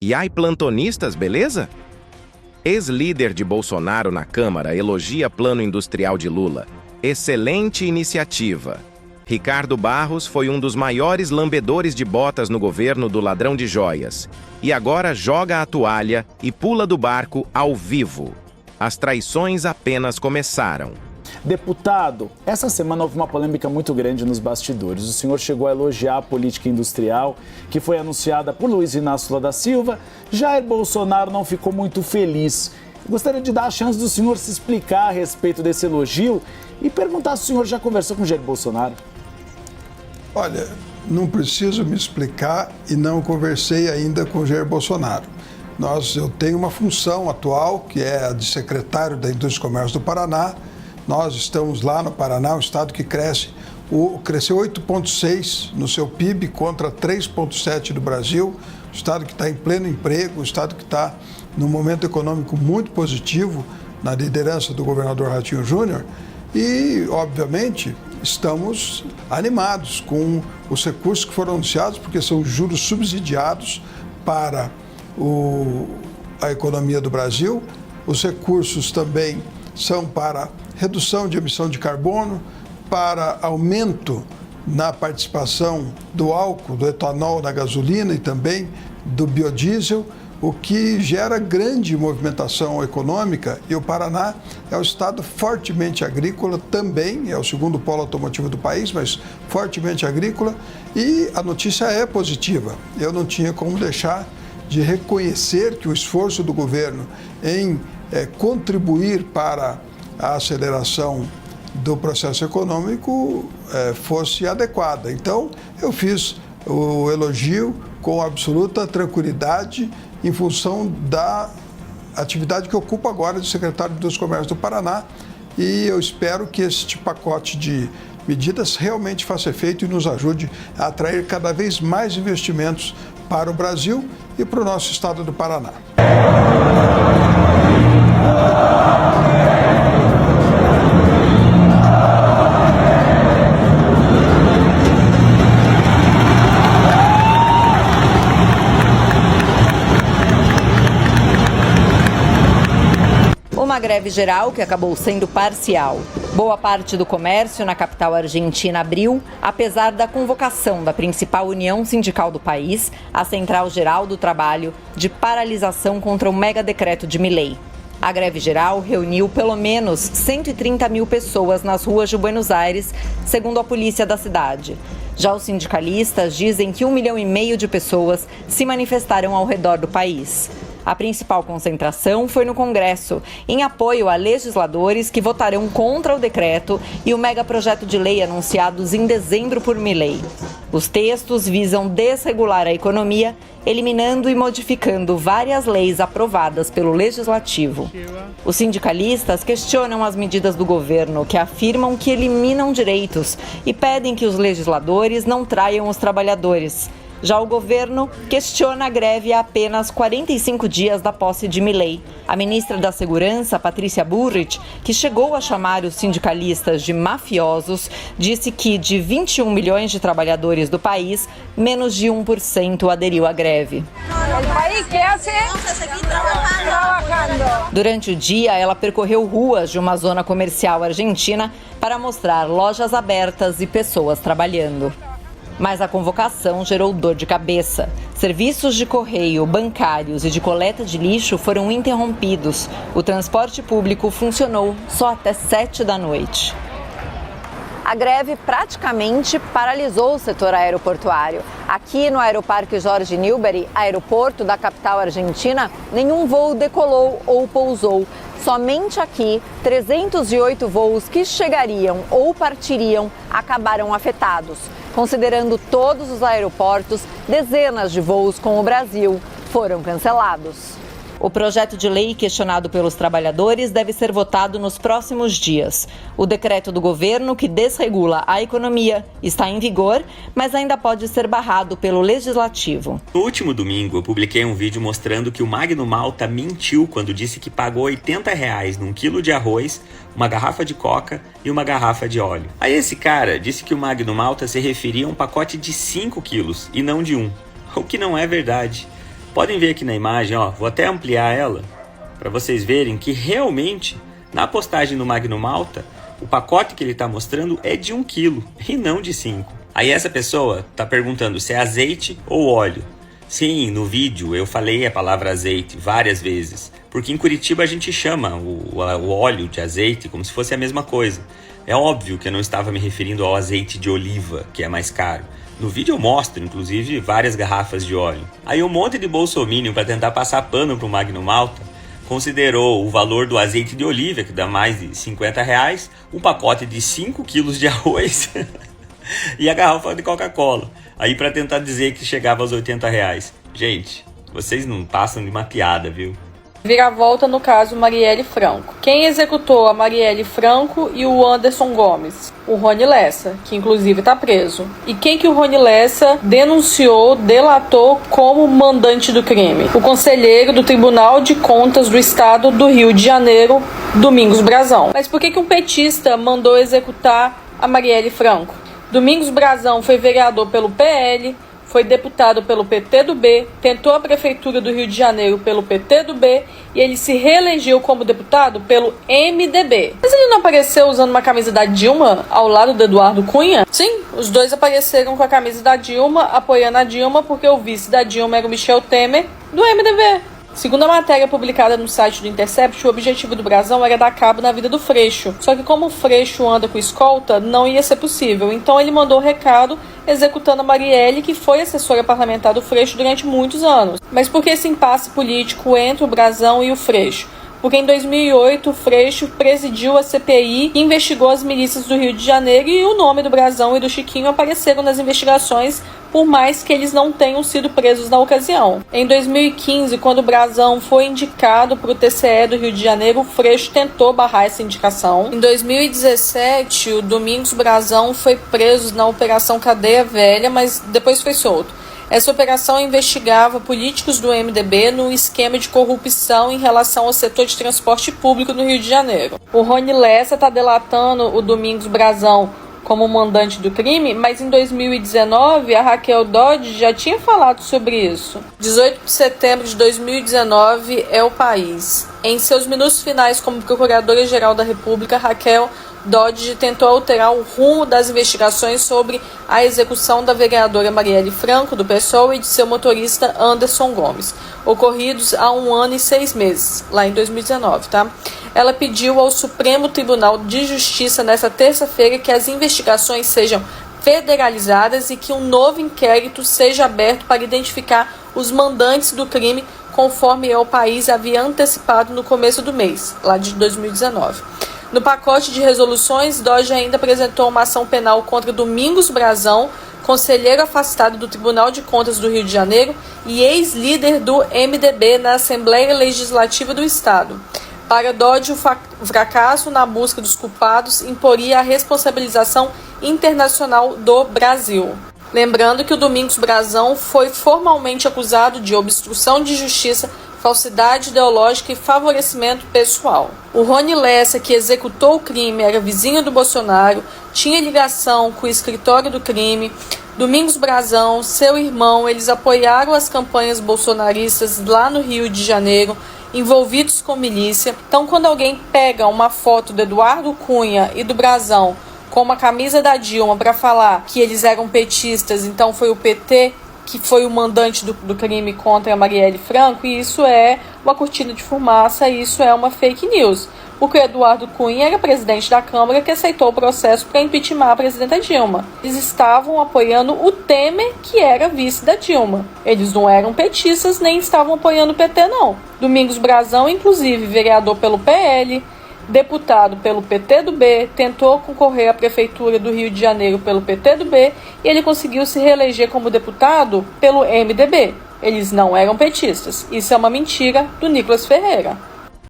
E aí, plantonistas, beleza? Ex-líder de Bolsonaro na Câmara elogia plano industrial de Lula. Excelente iniciativa. Ricardo Barros foi um dos maiores lambedores de botas no governo do ladrão de joias. E agora joga a toalha e pula do barco ao vivo. As traições apenas começaram. Deputado, essa semana houve uma polêmica muito grande nos bastidores. O senhor chegou a elogiar a política industrial que foi anunciada por Luiz Inácio Lula da Silva. Jair Bolsonaro não ficou muito feliz. Gostaria de dar a chance do senhor se explicar a respeito desse elogio e perguntar se o senhor já conversou com Jair Bolsonaro. Olha, não preciso me explicar e não conversei ainda com Jair Bolsonaro. Eu tenho uma função atual, que é a de secretário da Indústria e Comércio do Paraná. Nós estamos lá no Paraná, um estado que cresceu 8,6% no seu PIB contra 3,7% do Brasil, um estado que está em pleno emprego, um estado que está num momento econômico muito positivo na liderança do governador Ratinho Júnior e, obviamente, estamos animados com os recursos que foram anunciados, porque são juros subsidiados para a economia do Brasil. Os recursos também são para redução de emissão de carbono, para aumento na participação do álcool, do etanol na gasolina e também do biodiesel, o que gera grande movimentação econômica. E o Paraná é um estado fortemente agrícola também, é o segundo polo automotivo do país, mas fortemente agrícola, e a notícia é positiva. Eu não tinha como deixar de reconhecer que o esforço do governo em contribuir para a aceleração do processo econômico fosse adequada. Então, eu fiz o elogio com absoluta tranquilidade em função da atividade que ocupo agora de secretário de Indústria e Comércio do Paraná, e eu espero que este pacote de medidas realmente faça efeito e nos ajude a atrair cada vez mais investimentos para o Brasil e para o nosso estado do Paraná. Uma greve geral que acabou sendo parcial. Boa parte do comércio na capital argentina abriu, apesar da convocação da principal união sindical do país, a Central Geral do Trabalho, de paralisação contra o mega decreto de Milei. A greve geral reuniu pelo menos 130 mil pessoas nas ruas de Buenos Aires, segundo a polícia da cidade. Já os sindicalistas dizem que 1,5 milhão de pessoas se manifestaram ao redor do país. A principal concentração foi no Congresso, em apoio a legisladores que votarão contra o decreto e o megaprojeto de lei anunciados em dezembro por Milei. Os textos visam desregular a economia, eliminando e modificando várias leis aprovadas pelo Legislativo. Os sindicalistas questionam as medidas do governo, que afirmam que eliminam direitos e pedem que os legisladores não traiam os trabalhadores. Já o governo questiona a greve há apenas 45 dias da posse de Milei. A ministra da Segurança, Patrícia Bullrich, que chegou a chamar os sindicalistas de mafiosos, disse que de 21 milhões de trabalhadores do país, menos de 1% aderiu à greve. Durante o dia, ela percorreu ruas de uma zona comercial argentina para mostrar lojas abertas e pessoas trabalhando. Mas a convocação gerou dor de cabeça. Serviços de correio, bancários e de coleta de lixo foram interrompidos. O transporte público funcionou só até 7 da noite. A greve praticamente paralisou o setor aeroportuário. Aqui no Aeroparque Jorge Newbery, aeroporto da capital argentina, nenhum voo decolou ou pousou. Somente aqui, 308 voos que chegariam ou partiriam acabaram afetados. Considerando todos os aeroportos, dezenas de voos com o Brasil foram cancelados. O projeto de lei questionado pelos trabalhadores deve ser votado nos próximos dias. O decreto do governo que desregula a economia está em vigor, mas ainda pode ser barrado pelo Legislativo. No último domingo, eu publiquei um vídeo mostrando que o Magno Malta mentiu quando disse que pagou R$80 num quilo de arroz, uma garrafa de coca e uma garrafa de óleo. Aí esse cara disse que o Magno Malta se referia a um pacote de 5 quilos e não de 1, o que não é verdade. Podem ver aqui na imagem, ó, vou até ampliar ela, para vocês verem que realmente, na postagem do Magno Malta, o pacote que ele está mostrando é de 1 quilo e não de 5. Aí essa pessoa está perguntando se é azeite ou óleo. Sim, no vídeo eu falei a palavra azeite várias vezes, porque em Curitiba a gente chama o óleo de azeite como se fosse a mesma coisa. É óbvio que eu não estava me referindo ao azeite de oliva, que é mais caro. No vídeo eu mostro, inclusive, várias garrafas de óleo. Aí um monte de bolsominion, para tentar passar pano para o Magno Malta, considerou o valor do azeite de oliva, que dá mais de R$50, um pacote de 5 quilos de arroz e a garrafa de Coca-Cola. Aí para tentar dizer que chegava aos R$80. Gente, vocês não passam de uma piada, viu? Viravolta no caso Marielle Franco. Quem executou a Marielle Franco e o Anderson Gomes? O Rony Lessa, que inclusive está preso. E quem que o Rony Lessa denunciou, delatou como mandante do crime? O conselheiro do Tribunal de Contas do Estado do Rio de Janeiro, Domingos Brazão. Mas por que um petista mandou executar a Marielle Franco? Domingos Brazão foi vereador pelo PL, foi deputado pelo PTB, tentou a prefeitura do Rio de Janeiro pelo PTB e ele se reelegeu como deputado pelo MDB. Mas ele não apareceu usando uma camisa da Dilma ao lado do Eduardo Cunha? Sim, os dois apareceram com a camisa da Dilma, apoiando a Dilma, porque o vice da Dilma era o Michel Temer, do MDB. Segundo a matéria publicada no site do Intercept, o objetivo do Brazão era dar cabo na vida do Freixo. Só que como o Freixo anda com escolta, não ia ser possível. Então ele mandou o recado executando a Marielle, que foi assessora parlamentar do Freixo durante muitos anos. Mas por que esse impasse político entre o Brazão e o Freixo? Porque em 2008 o Freixo presidiu a CPI que investigou as milícias do Rio de Janeiro e o nome do Brazão e do Chiquinho apareceram nas investigações, por mais que eles não tenham sido presos na ocasião. Em 2015, quando o Brazão foi indicado para o TCE do Rio de Janeiro, o Freixo tentou barrar essa indicação. Em 2017, o Domingos Brazão foi preso na Operação Cadeia Velha, mas depois foi solto. Essa operação investigava políticos do MDB no esquema de corrupção em relação ao setor de transporte público no Rio de Janeiro. O Rony Lessa está delatando o Domingos Brazão como mandante do crime, mas em 2019 a Raquel Dodge já tinha falado sobre isso. 18 de setembro de 2019 é o país. Em seus minutos finais como Procuradora-Geral da República, Raquel Dodge tentou alterar o rumo das investigações sobre a execução da vereadora Marielle Franco, do PSOL, e de seu motorista Anderson Gomes, ocorridos há 1 ano e 6 meses, lá em 2019, tá? Ela pediu ao Supremo Tribunal de Justiça nesta terça-feira que as investigações sejam federalizadas e que um novo inquérito seja aberto para identificar os mandantes do crime, conforme o país havia antecipado no começo do mês, lá de 2019. No pacote de resoluções, Dodge ainda apresentou uma ação penal contra Domingos Brazão, conselheiro afastado do Tribunal de Contas do Rio de Janeiro e ex-líder do MDB na Assembleia Legislativa do Estado. Para Dodge, o fracasso na busca dos culpados imporia a responsabilização internacional do Brasil. Lembrando que o Domingos Brazão foi formalmente acusado de obstrução de justiça, falsidade ideológica e favorecimento pessoal. O Rony Lessa, que executou o crime, era vizinho do Bolsonaro, tinha ligação com o escritório do crime. Domingos Brazão, seu irmão, eles apoiaram as campanhas bolsonaristas lá no Rio de Janeiro, envolvidos com milícia. Então, quando alguém pega uma foto do Eduardo Cunha e do Brazão com uma camisa da Dilma para falar que eles eram petistas, então foi o PT que foi o mandante do crime contra a Marielle Franco, e isso é uma cortina de fumaça, e isso é uma fake news. Porque o Eduardo Cunha era presidente da Câmara que aceitou o processo para impeachment a presidenta Dilma. Eles estavam apoiando o Temer, que era vice da Dilma. Eles não eram petistas, nem estavam apoiando o PT, não. Domingos Brazão, inclusive, vereador pelo PL, deputado pelo PTB, tentou concorrer à prefeitura do Rio de Janeiro pelo PTB e ele conseguiu se reeleger como deputado pelo MDB. Eles não eram petistas. Isso é uma mentira do Nicolas Ferreira.